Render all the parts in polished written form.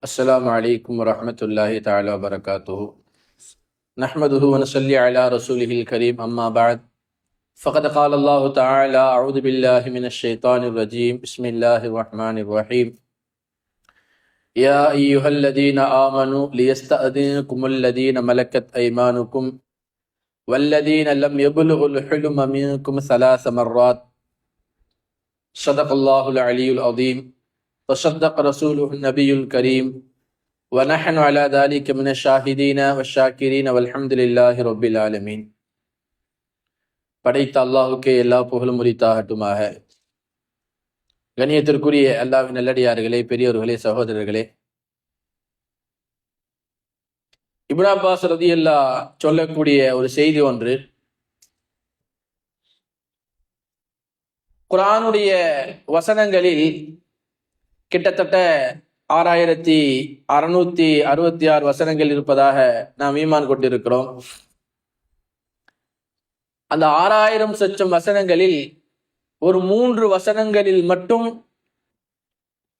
السلام عليكم ورحمة الله تعالى وبركاته. نحمده ونصلي على رسوله الكريم أما بعد فقد قال الله تعالى أعوذ بالله من الشيطان الرجيم بسم الله الرحمن الرحيم يا أيها الذين آمنوا ليستأذنكم الذين ملكت أيمانكم والذين لم يبلغوا الحلم منكم ثلاث مرات صدق الله العلي العظيم وصدق رسوله النبي الكريم ونحن على ذلك من الشاهدين والشاكرين والحمد لله رب العالمين. படைத்த அல்லாஹுக்கே எல்லா புகழும் உரித்தாகட்டுமாக. கண்ணியத்திற்குரிய அல்லாஹ்வின் நல்லடியார்களே, பெரியோர்களே, சகோதரர்களே, இப்னு அப்பாஸ் ரலியல்லாஹு சொல்லக்கூடிய ஒரு செய்தி ஒன்று குர்ஆனுடைய வசனங்களில் கிட்டத்தட்ட 6666 வசனங்கள் இருப்பதாக நாம் ஈமான் கொண்டிருக்கிறோம். அந்த 6000 சொச்சம் வசனங்களில் ஒரு 3 வசனங்களில் மட்டும்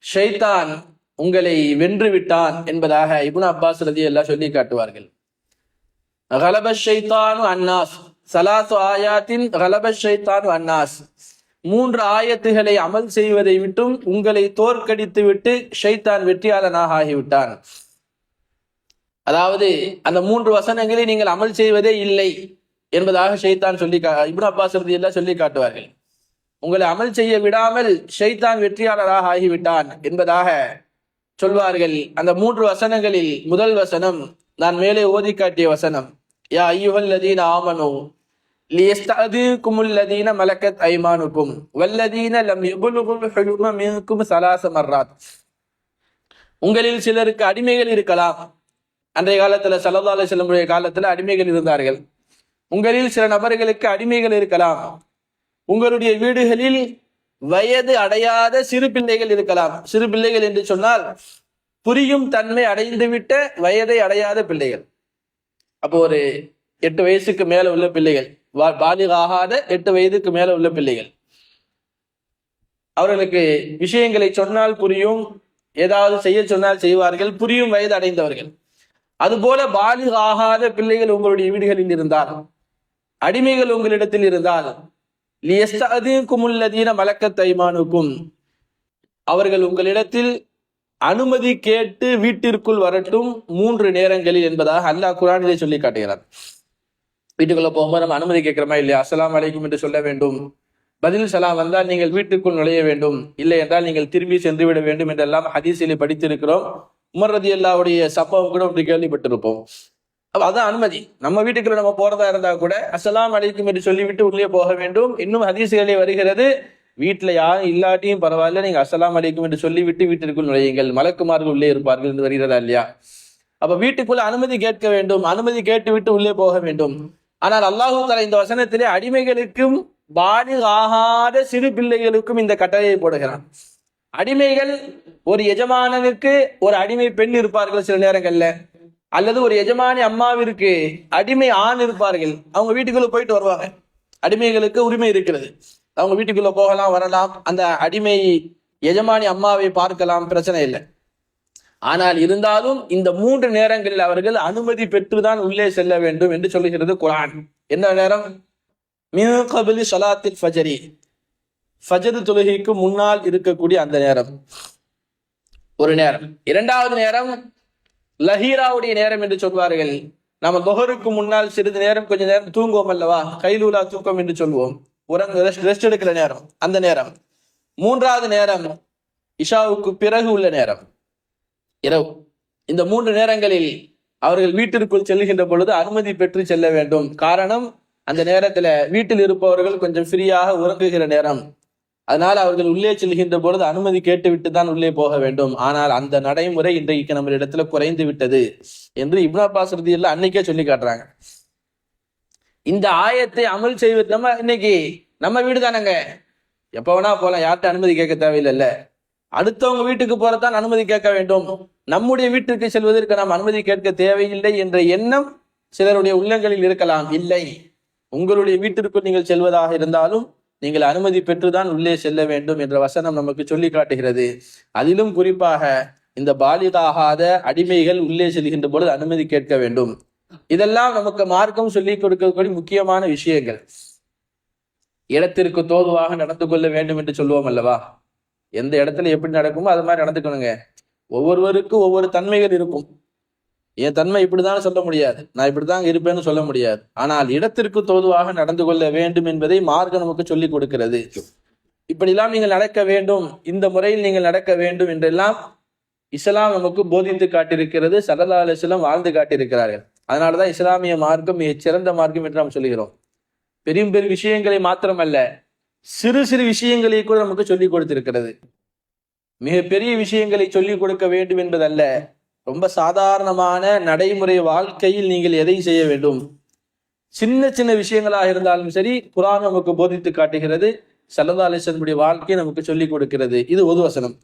ஷைத்தான் உங்களை வென்று விட்டான் என்பதாக இப்னு அப்பாஸ் ரலியல்லாஹு சொல்லி காட்டுவார்கள். கலப ஷைத்தானு அன்னாஸ், ஸலாத்து ஆயாத்தின் கலப ஷைத்தானு அன்னாஸ், 3 ஆயத்துகளை அமல் செய்வதை விட்டும் உங்களை தோற்கடித்து விட்டு ஷைத்தான் வெற்றியாளனாக ஆகிவிட்டான். அதாவது அந்த 3 வசனங்களை நீங்கள் அமல் செய்வதே இல்லை என்பதாக ஷைத்தான் இப்னு அப்பாஸ் ரலியல்லாஹு சொல்லி காட்டுவார்கள். உங்களை அமல் செய்ய விடாமல் ஷைத்தான் வெற்றியாளராக ஆகிவிட்டான் என்பதாக சொல்வார்கள். அந்த 3 வசனங்களில் முதல் வசனம் நான் மேலே ஓதி காட்டிய வசனம், யா அய்யுஹல்லதீன ஆமனூ லியஸ்தஅதின்குமுல் லதீன மலக்கத் ஐமானுக்கும் வல்லதீன லம் யபுலுகுல் ஹுலும மின்கும் ஸலாஸ மர்ராத். உங்களில் சிலருக்கு அடிமைகள் இருக்கலாம். அன்றைய காலத்துல ஸல்லல்லாஹு அலைஹி வஸல்லம் காலத்துல அடிமைகள் இருந்தார்கள். உங்களில் சில நபர்களுக்கு அடிமைகள் இருக்கலாம். உங்களுடைய வீடுகளில் வயது அடையாத சிறு பிள்ளைகள் இருக்கலாம். சிறு பிள்ளைகள் என்று சொன்னால் புரியும் தன்மை அடைந்துவிட்ட வயதை அடையாத பிள்ளைகள். அப்போ ஒரு 8 வயசுக்கு மேல உள்ள பிள்ளைகள், பாலிக ஆகாத 8 வயதுக்கு மேல உள்ள பிள்ளைகள், அவர்களுக்கு விஷயங்களை சொன்னால் புரியும், ஏதாவது செய்ய சொன்னால் செய்வார்கள், புரியும் வயது அடைந்தவர்கள். அதுபோல பாலிக ஆகாத பிள்ளைகள் உங்களுடைய வீடுகளில் இருந்தால், அடிமைகள் உங்களிடத்தில் இருந்தால், லியஸ்தஅதின்குமுல் லதீன மலக்கத் ஐமானுக்கும், அவர்கள் உங்களிடத்தில் அனுமதி கேட்டு வீட்டிற்குள் வரட்டும் 3 நேரங்களில் என்பதாக அல்லாஹ் குர்ஆனிலே சொல்லி காட்டுகிறார். வீட்டுக்குள்ள போகும்போது நம்ம அனுமதி கேட்கிறோமா இல்லையா? அஸ்ஸலாமு அலைக்கும் என்று சொல்ல வேண்டும். பதில் சலாம் வந்தால் நீங்கள் வீட்டுக்குள் நுழைய வேண்டும், இல்லை என்றால் நீங்கள் திரும்பி சென்று விட வேண்டும் என்றெல்லாம் ஹதீஸிலே படித்திருக்கிறோம். உமர் ரலியல்லாஹுடைய சம்பவம் கூட அப்படி கேள்விப்பட்டிருப்போம். அப்ப அதான் அனுமதி. நம்ம வீட்டுக்குள்ள நம்ம போறதா இருந்தா கூட அஸ்ஸலாமு அலைக்கும் என்று சொல்லிவிட்டு உள்ளே போக வேண்டும். இன்னும் ஹதீஸ்களே வருகிறது, வீட்டுல யாரும் இல்லாட்டியும் பரவாயில்ல, நீங்க அஸ்ஸலாமு அலைக்கும் என்று சொல்லிவிட்டு வீட்டிற்குள் நுழையுங்கள், மலக்குமார்கள் உள்ளே இருப்பார்கள் என்று வருகிறதா இல்லையா? அப்ப வீட்டுக்குள்ள அனுமதி கேட்க வேண்டும், அனுமதி கேட்டு விட்டு உள்ளே போக வேண்டும். ஆனால் அல்லாஹ் தஆலா இந்த வசனத்திலே அடிமைகளுக்கும் பாலிக ஆகாத சிறு பிள்ளைகளுக்கும் இந்த கட்டளையை போடுகிறான். அடிமைகள், ஒரு எஜமானனுக்கு ஒரு அடிமை பெண் இருப்பார்கள் சில நேரங்கள்ல, அல்லது ஒரு எஜமானி அம்மாவிற்கு அடிமை ஆண் இருப்பார்கள். அவங்க வீட்டுக்குள்ள போயிட்டு வருவாங்க. அடிமைகளுக்கு உரிமை இருக்கிறது, அவங்க வீட்டுக்குள்ள போகலாம் வரலாம், அந்த அடிமை எஜமானி அம்மாவை பார்க்கலாம், பிரச்சனை இல்லை. ஆனால் இருந்தாலும் இந்த 3 நேரங்களில் அவர்கள் அனுமதி பெற்றுதான் உள்ளே செல்ல வேண்டும் என்று சொல்லுகிறது குர்ஆன். என்ன நேரம்? மின் கப்லி ஸலாத்தில் ஃபஜ்ரி, ஃபஜ்ர் தொழுகைக்கு முன்னால் இருக்கக்கூடிய அந்த நேரம் ஒரு நேரம். 2வது நேரம் லஹீராவுடைய நேரம் என்று சொல்வார்கள். நம்ம தொஹருக்கு முன்னால் சிறிது நேரம் கொஞ்ச நேரம் தூங்குவோம் அல்லவா, கைலூலா தூக்கம் என்று சொல்வோம், ரெஸ்ட் எடுக்கிற நேரம், அந்த நேரம். 3வது நேரம் இஷாவுக்கு பிறகு உள்ள நேரம், இரவு. இந்த 3 நேரங்களில் அவர்கள் வீட்டிற்குள் செல்கின்ற பொழுது அனுமதி பெற்று செல்ல வேண்டும். காரணம், அந்த நேரத்துல வீட்டில் இருப்பவர்கள் கொஞ்சம் ஃப்ரீயாக உறங்குகிற நேரம். அதனால அவர்கள் உள்ளே செல்கின்ற பொழுது அனுமதி கேட்டுவிட்டு தான் உள்ளே போக வேண்டும். ஆனால் அந்த நடைமுறை இன்றைக்கு நம்ம இடத்துல குறைந்து விட்டது என்று இப்னு அப்பாஸ் ரலியல்லாஹு அன்னைக்கே சொல்லி காட்டுறாங்க. இந்த ஆயத்தை அமல் செய்வது நம்ம இன்னைக்கு நம்ம வீடு தானங்க, எப்ப வேணா போலாம், யார்கிட்ட அனுமதி கேட்க தேவையில்லைல்ல. அடுத்தவங்க வீட்டுக்கு போறதான் அனுமதி கேட்க வேண்டும், நம்முடைய வீட்டுக்கு செல்வதற்கு நாம் அனுமதி கேட்க தேவையில்லை என்ற எண்ணம் சிலருடைய உள்ளங்களில் இருக்கலாம். இல்லை, உங்களுடைய வீட்டிற்கு நீங்கள் செல்வதாக இருந்தாலும் நீங்கள் அனுமதி பெற்றுதான் உள்ளே செல்ல வேண்டும் என்ற வசனம் நமக்கு சொல்லி காட்டுகிறது. அதிலும் குறிப்பாக இந்த பாலிதாகாத அடிமைகள் உள்ளே செல்கின்ற பொழுது அனுமதி கேட்க வேண்டும். இதெல்லாம் நமக்கு மார்க்கம் சொல்லிக் கொடுக்கக்கூடிய முக்கியமான விஷயங்கள். இடத்திற்கு தோதுவாக நடந்து கொள்ள வேண்டும் என்று சொல்லுவோம் அல்லவா? எந்த இடத்துல எப்படி நடக்குமோ அது மாதிரி நடந்துக்கணுங்க. ஒவ்வொருவருக்கும் ஒவ்வொரு தன்மைகள் இருக்கும். என் தன்மை இப்படிதான் சொல்ல முடியாது, நான் இப்படிதான் இருப்பேன்னு சொல்ல முடியாது. ஆனால் இடத்திற்கு தோதுவாக நடந்து கொள்ள வேண்டும் என்பதை மார்க்கம் நமக்கு சொல்லிக் கொடுக்கிறது. இப்படிலாம் நீங்கள் நடக்க வேண்டும், இந்த முறையில் நீங்கள் நடக்க வேண்டும் என்றெல்லாம் இஸ்லாம் நமக்கு போதித்து காட்டியிருக்கிறது. ஸல்லல்லாஹு அலைஹி வஸல்லம் வாழ்ந்து காட்டியிருக்கிறார்கள். அதனாலதான் இஸ்லாமிய மார்க்கம் மிகச் சிறந்த மார்க்கம் என்று நாம் சொல்கிறோம். பெரிய பெரிய விஷயங்களை மாத்திரமல்ல, சிறு சிறு விஷயங்களை கூட நமக்கு சொல்லிக் கொடுத்திருக்கிறது. மிக பெரிய விஷயங்களை சொல்லிக் கொடுக்க வேண்டும் என்பதல்ல, ரொம்ப சாதாரணமான நடைமுறை வாழ்க்கையில் நீங்கள் எதை செய்ய வேண்டும், சின்ன சின்ன விஷயங்களாக இருந்தாலும் சரி, குர்ஆன் நமக்கு போதித்து காட்டுகிறது. ஸல்லல்லாஹு அலைஹி வஸல்லம் வாழ்க்கையை நமக்கு சொல்லிக் கொடுக்கிறது. இது ஒரு வசனம்.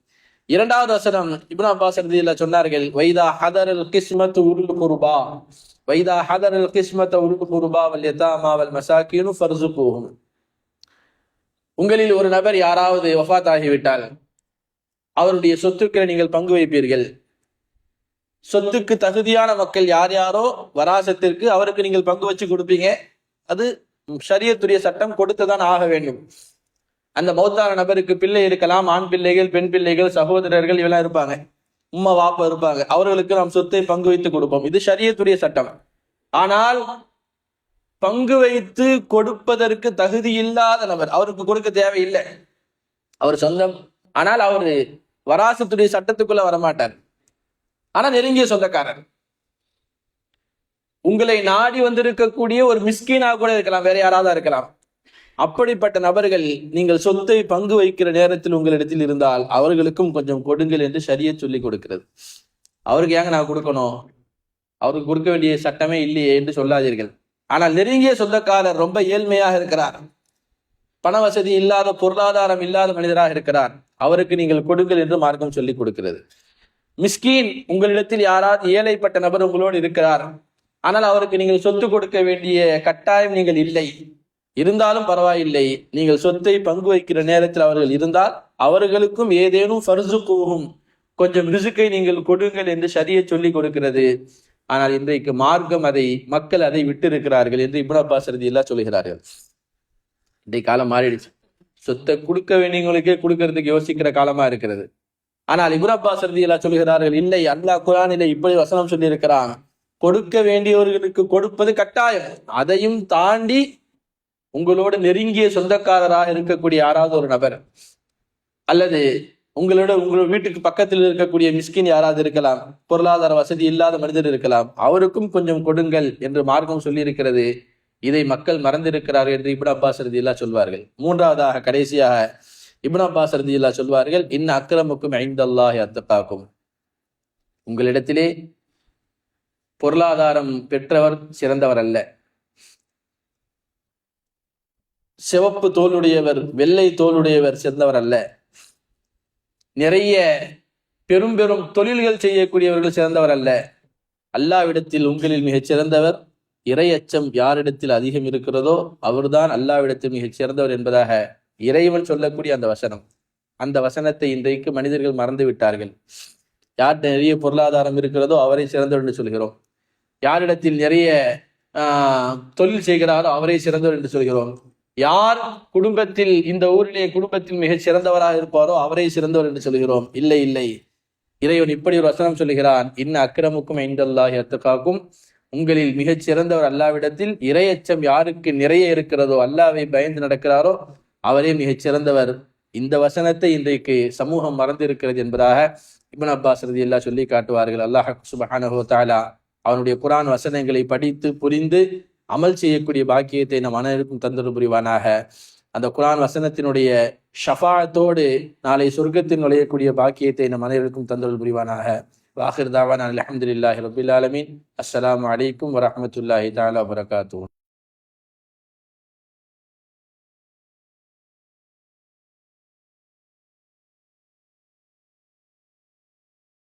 இரண்டாவது வசனம் இப்னு அப்பாஸ் ரலியல்லாஹு சொன்னார்கள், வைதா ஹதரல் கிஸ்மத்து உருல் குர்பா வைதா ஹதரல் கிஸ்மத்து உருல் குர்பா வல் யதாமா வல் மசாகீனு ஃபர்ஸுகூஹும். உங்களில் ஒரு நபர் யாராவது வஃபாத் ஆகிவிட்டால் அவருடைய சொத்துக்களை நீங்கள் பங்கு வைப்பீர்கள். சொத்துக்கு தகுதியான மக்கள் யார் யாரோ வராசத்திற்கு அவருக்கு நீங்கள் பங்கு வச்சு கொடுப்பீங்க. அது ஷரியத்துடைய சட்டம், கொடுத்துதான் ஆக வேண்டும். அந்த மௌத்தான நபருக்கு பிள்ளை இருக்கலாம், ஆண் பிள்ளைகள், பெண் பிள்ளைகள், சகோதரர்கள் இவெல்லாம் இருப்பாங்க, உம்மா வாப்பா இருப்பாங்க. அவர்களுக்கு நாம் சொத்தை பங்கு வைத்து கொடுப்போம். இது ஷரியத்துடைய சட்டம். ஆனால் பங்கு வைத்து கொடுப்பதற்கு தகுதி இல்லாத நபர், அவருக்கு கொடுக்க தேவையில்லை, அவர் சொந்தம், ஆனால் அவர் வராசத்துடைய சட்டத்துக்குள்ள வரமாட்டார், ஆனா நெருங்கிய சொந்தக்காரர். உங்களை நாடி வந்திருக்கக்கூடிய ஒரு மிஸ்கீனா கூட இருக்கலாம், வேற யாராவது இருக்கலாம். அப்படிப்பட்ட நபர்கள் நீங்கள் சொத்தை பங்கு வைக்கிற நேரத்தில் உங்களிடத்தில் இருந்தால் அவர்களுக்கும் கொஞ்சம் கொடுங்கள் என்று ஷரியத் சொல்லி கொடுக்கிறது. அவருக்கு ஏங்க நான் கொடுக்கணும், அவருக்கு கொடுக்க வேண்டிய சட்டமே இல்லையே என்று சொல்லாதீர்கள். ஆனால் நெருங்கிய சொந்தக்காரர் ரொம்ப ஏழ்மையாக இருக்கிறார், பண வசதி இல்லாத, பொருளாதாரம் இல்லாத மனிதராக இருக்கிறார், அவருக்கு நீங்கள் கொடுங்கள் என்று மார்க்கம் சொல்லி கொடுக்கிறது. மிஸ்கீன், உங்களிடத்தில் யாராவது ஏழைப்பட்ட நபர் உங்களோடு இருக்கிறார், ஆனால் அவருக்கு நீங்கள் சொத்து கொடுக்க வேண்டிய கட்டாயம் நீங்கள் இல்லை, இருந்தாலும் பரவாயில்லை, நீங்கள் சொத்தை பங்கு வைக்கிற நேரத்தில் அவர்கள் இருந்தால் அவர்களுக்கும் ஏதேனும் ஃபர்ஸுகூஹும், கொஞ்சம் ரிசுக்கை நீங்கள் கொடுங்கள் என்று ஷரியத் சொல்லி கொடுக்கிறது. ஆனால் இன்றைக்கு மார்க்கம் மக்கள் அதை விட்டு இருக்கிறார்கள் என்று இப்னு அப்பாஸ் ரலியல்லாஹு சொல்கிறார்கள். இன்றைக்கு காலம் மாறிடுச்சு, சொத்தை கொடுக்க வேண்டியவங்களுக்கே கொடுக்கறதுக்கு யோசிக்கிற காலமா இருக்கிறது. ஆனால் இப்னு அப்பாஸ் ரலியல்லாஹு சொல்கிறார்கள், இல்லை, அல்லாஹ் குர்ஆனிலே இப்படி வசனம் சொல்லி இருக்கிறான், கொடுக்க வேண்டியவர்களுக்கு கொடுப்பது கட்டாயம். அதையும் தாண்டி உங்களோட நெருங்கிய சொந்தக்காரராக இருக்கக்கூடிய யாராவது ஒரு நபர், அல்லது உங்களோட வீட்டுக்கு பக்கத்தில் இருக்கக்கூடிய மிஸ்கின் யாராவது இருக்கலாம், பொருளாதார வசதி இல்லாத மனிதர் இருக்கலாம், அவருக்கும் கொஞ்சம் கொடுங்கள் என்று மார்க்கம் சொல்லி இருக்கிறது. இதை மக்கள் மறந்திருக்கிறார்கள் என்று இப்னு அப்பாஸ் ரலியல்லாஹு சொல்வார்கள். மூன்றாவதாக கடைசியாக இப்னு அப்பாஸ் ரலியல்லாஹு சொல்வார்கள், இன்ன அக்ரமக்கும் இன்தல்லாஹி அத்தகாக்கும். உங்களிடத்திலே பொருளாதாரம் பெற்றவர் சிறந்தவர் அல்ல, சிவப்பு தோலுடையவர், வெள்ளை தோலுடையவர் சிறந்தவர் அல்ல, நிறைய பெரும் பெரும் தொழில்கள் செய்யக்கூடியவர்கள் சிறந்தவர் அல்ல. அல்லாஹ்விடத்தில் உங்களில் மிகச் சிறந்தவர், இறையச்சம் யாரிடத்தில் அதிகம் இருக்கிறதோ அவர்தான் அல்லாஹ்விடத்தில் மிகச் சிறந்தவர் என்பதாக இறைவன் சொல்லக்கூடிய அந்த வசனம். அந்த வசனத்தை இன்றைக்கு மனிதர்கள் மறந்து விட்டார்கள். யார்கிட்ட நிறைய பொருளாதாரம் இருக்கிறதோ அவரை சிறந்தவர் என்று சொல்கிறோம், யாரிடத்தில் நிறைய தொழில் செய்கிறாரோ அவரை சிறந்தவர் என்று சொல்கிறோம், யார் குடும்பத்தில், இந்த ஊரிலே குடும்பத்தில் மிகச் சிறந்தவராக இருப்பாரோ அவரை சிறந்தவர் என்று சொல்கிறோம். இல்லை இல்லை, இறைவன் இப்படி ஒரு வசனம் சொல்கிறான், இன்ன அக்ரமுக்கும் இன்தல்லாஹி அத்தகாக்கும். உங்களில் மிகச் சிறந்தவர் அல்லாஹ்விடத்தில் இறையச்சம் யாருக்கு நிறைய இருக்கிறதோ, அல்லாஹ்வை பயந்து நடக்கிறாரோ அவரே மிகச் சிறந்தவர். இந்த வசனத்தை இன்றைக்கு சமூகம் மறந்திருக்கிறது என்பதாக இப்னு அப்பாஸ் ரலியல்லாஹு சொல்லி காட்டுவார்கள். அல்லாஹ் சுப்ஹானஹு வ தஆலா அவனுடைய குர்ஆன் வசனங்களை படித்து புரிந்து அமல் செய்யக்கூடிய பாக்கியத்தை நம் அனைவருக்கும் தந்தருள் புரிவானாக. அந்த குர்ஆன் வசனத்தினுடைய ஷஃபாஅத்தோடு நாளை சொர்க்கத்தில் நுழையக்கூடிய பாக்கியத்தை நம் அனைவருக்கும் தந்தருள் புரிவானாக. வாஹிர் தாவானா அல்ஹம்துலில்லாஹி ரப்பில் ஆலமீன். அஸ்ஸலாமு அலைக்கும் வரஹ்மத்துல்லாஹி தஆலா வபரகாத்துஹு.